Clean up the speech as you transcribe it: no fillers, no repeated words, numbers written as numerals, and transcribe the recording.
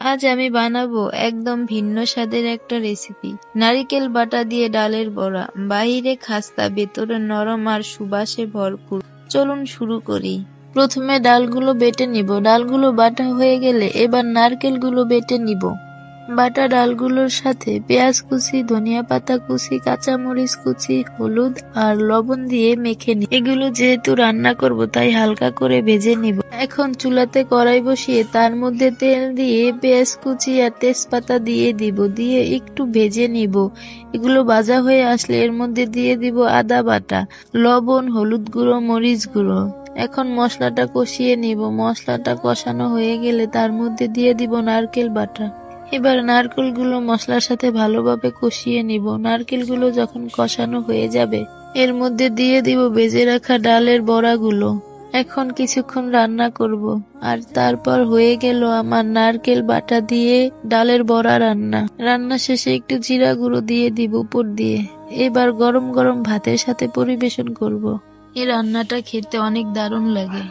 আজ আমি বানাবো একদম ভিন্ন স্বাদের একটা রেসিপি। নারিকেল বাটা দিয়ে ডালের বড়া, বাহিরে খাস্তা ভেতরে নরম আর সুবাসে ভরপুর। চলুন শুরু করি। প্রথমে ডালগুলো বেটে নিব। ডালগুলো বাটা হয়ে গেলে এবার নারকেলগুলো বেটে নিব। বাটা ডালগুলোর সাথে পেঁয়াজ কুচি, ধনিয়া পাতা কুচি, কাঁচামরিচ কুচি, হলুদ আর লবণ দিয়ে মেখে নিই। এগুলো যেহেতু রান্না করব তাই হালকা করে ভেজে নিব। এখন চুলাতে কড়াই বসিয়ে তার মধ্যে তেল দিয়ে পেঁয়াজ কুচি আর তেজপাতা দিয়ে দিব। দিয়ে একটু ভেজে নিব। এগুলো ভাজা হয়ে আসলে এর মধ্যে দিয়ে দিব আদা বাটা, লবণ, হলুদ গুঁড়ো, মরিচ গুঁড়ো। এখন মশলাটা কষিয়ে নিব। মশলাটা কষানো হয়ে গেলে তার মধ্যে দিয়ে দিব নারকেল বাটা। এবার নারকেলগুলো মশলার সাথে ভালোভাবে কষিয়ে নিব। নারকেলগুলো যখন কষানো হয়ে যাবে এর মধ্যে দিয়ে দিব ভেজে রাখা ডালের বড়াগুলো। এখন কিছুক্ষণ রান্না করব। আর তারপর হয়ে গেল আমার নারকেল বাটা দিয়ে ডালের বড়া রান্না। রান্না শেষে একটু জিরা গুঁড়ো দিয়ে দিব উপর দিয়ে। এবার গরম গরম ভাতের সাথে পরিবেশন করব। এই রান্নাটা খেতে অনেক দারুণ লাগে।